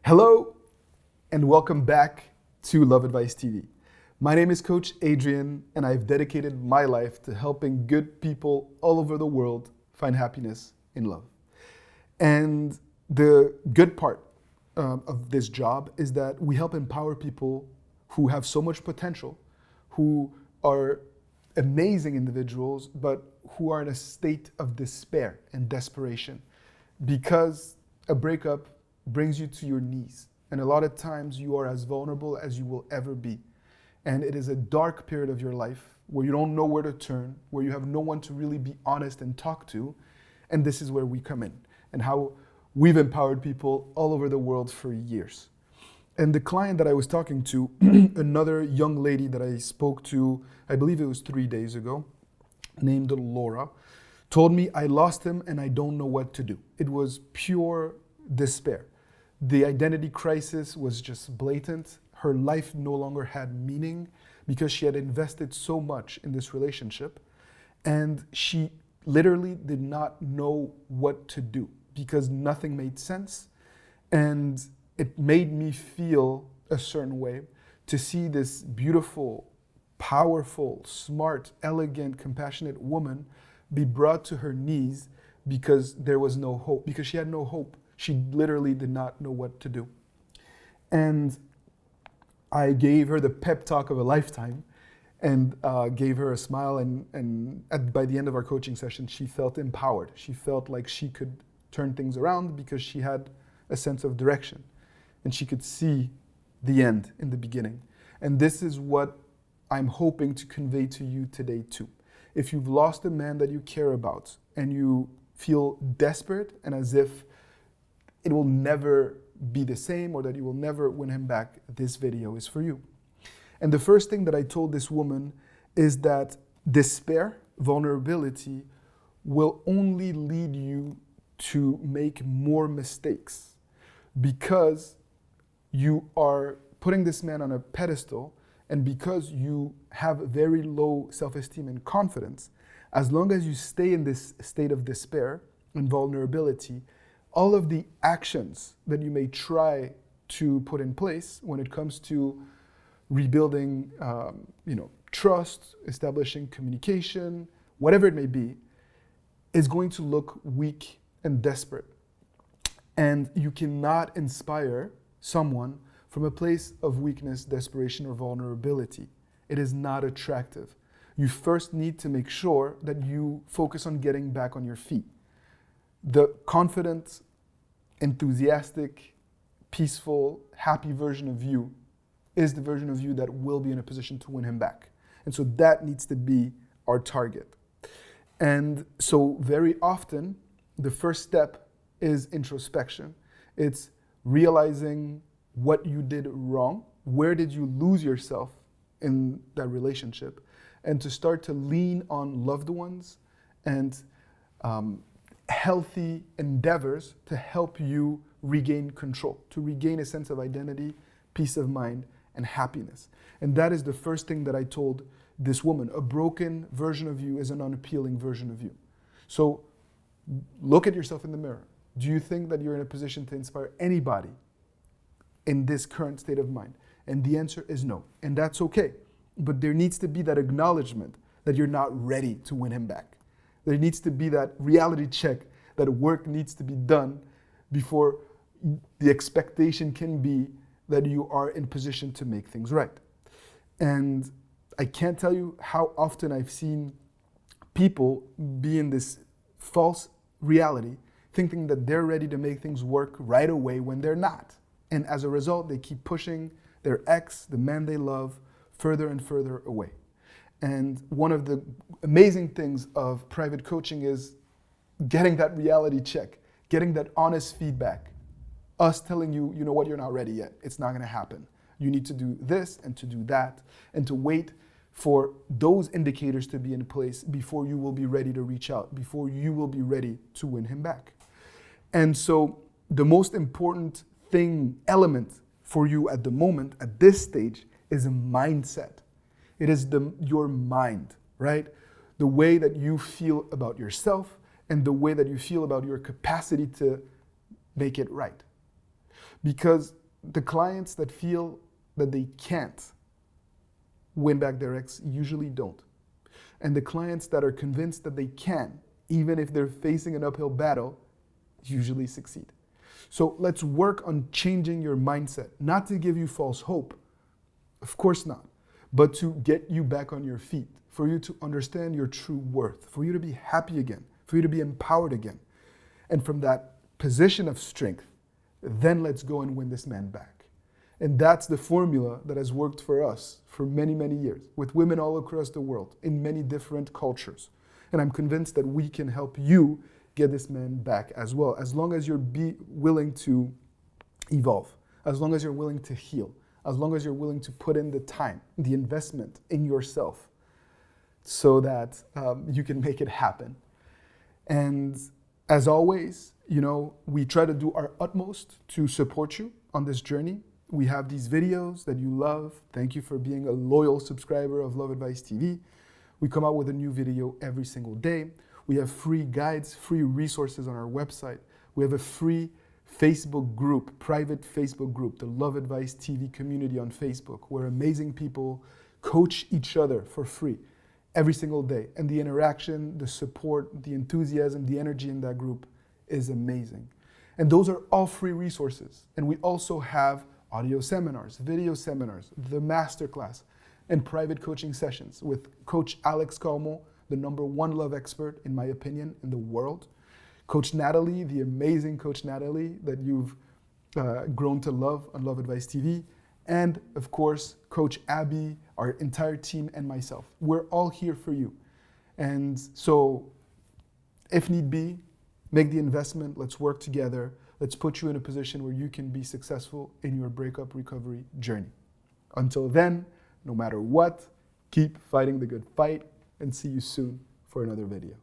Hello, and welcome back to Love Advice TV. My name is Coach Adrian, and I've dedicated my life to helping good people all over the world find happiness in love. And the good part of this job is that we help empower people who have so much potential, who are amazing individuals, but who are in a state of despair and desperation because a breakup brings you to your knees. And a lot of times you are as vulnerable as you will ever be. And it is a dark period of your life where you don't know where to turn, where you have no one to really be honest and talk to. And this is where we come in and how we've empowered people all over the world for years. And the client that I was talking to, another young lady that I spoke to, I believe it was 3 days ago, named Laura, told me, I lost him and I don't know what to do. It was pure despair. The identity crisis was just blatant. Her life no longer had meaning because she had invested so much in this relationship. And she literally did not know what to do because nothing made sense. And it made me feel a certain way to see this beautiful, powerful, smart, elegant, compassionate woman be brought to her knees because there was no hope, because she had no hope. She literally did not know what to do. And I gave her the pep talk of a lifetime and gave her a smile. By the end of our coaching session, she felt empowered. She felt like she could turn things around because she had a sense of direction and she could see the end in the beginning. And this is what I'm hoping to convey to you today too. If you've lost a man that you care about and you feel desperate and as if it will never be the same or that you will never win him back, this video is for you. And the first thing that I told this woman is that despair, vulnerability, will only lead you to make more mistakes because you are putting this man on a pedestal and because you have very low self-esteem and confidence. As long as you stay in this state of despair and vulnerability, all of the actions that you may try to put in place when it comes to rebuilding, trust, establishing communication, whatever it may be, is going to look weak and desperate. And you cannot inspire someone from a place of weakness, desperation, or vulnerability. It is not attractive. You first need to make sure that you focus on getting back on your feet. The confident, enthusiastic, peaceful, happy version of you is the version of you that will be in a position to win him back. And so that needs to be our target. And so very often, the first step is introspection. It's realizing what you did wrong, where did you lose yourself in that relationship, and to start to lean on loved ones and healthy endeavors to help you regain control, to regain a sense of identity, peace of mind, and happiness. And that is the first thing that I told this woman. A broken version of you is an unappealing version of you. So look at yourself in the mirror. Do you think that you're in a position to inspire anybody in this current state of mind? And the answer is no. And that's okay. But there needs to be that acknowledgement that you're not ready to win him back. There needs to be that reality check that work needs to be done before the expectation can be that you are in position to make things right. And I can't tell you how often I've seen people be in this false reality, thinking that they're ready to make things work right away when they're not. And as a result, they keep pushing their ex, the man they love, further and further away. And one of the amazing things of private coaching is getting that reality check, getting that honest feedback. Us telling you, you know what, you're not ready yet. It's not gonna happen. You need to do this and to do that and to wait for those indicators to be in place before you will be ready to reach out, before you will be ready to win him back. And so the most important element for you at the moment, at this stage, is a mindset. It is your mind, right? The way that you feel about yourself and the way that you feel about your capacity to make it right. Because the clients that feel that they can't win back their ex usually don't. And the clients that are convinced that they can, even if they're facing an uphill battle, usually succeed. So let's work on changing your mindset, not to give you false hope, of course not, but to get you back on your feet, for you to understand your true worth, for you to be happy again, for you to be empowered again. And from that position of strength, then let's go and win this man back. And that's the formula that has worked for us for many, many years, with women all across the world, in many different cultures. And I'm convinced that we can help you get this man back as well, as long as you're willing to evolve, as long as you're willing to heal, as long as you're willing to put in the time, the investment in yourself, so that you can make it happen. And as always, we try to do our utmost to support you on this journey. We have these videos that you love. Thank you for being a loyal subscriber of Love Advice TV. We come out with a new video every single day. We have free guides, free resources on our website. We have a free Facebook group, private Facebook group, the Love Advice TV community on Facebook, where amazing people coach each other for free every single day. And the interaction, the support, the enthusiasm, the energy in that group is amazing. And those are all free resources. And we also have audio seminars, video seminars, the masterclass, and private coaching sessions with Coach Alex Calmo, the #1 love expert, in my opinion, in the world. Coach Natalie, the amazing Coach Natalie that you've grown to love on Love Advice TV. And of course, Coach Abby, our entire team, and myself. We're all here for you. And so, if need be, make the investment. Let's work together. Let's put you in a position where you can be successful in your breakup recovery journey. Until then, no matter what, keep fighting the good fight, and see you soon for another video.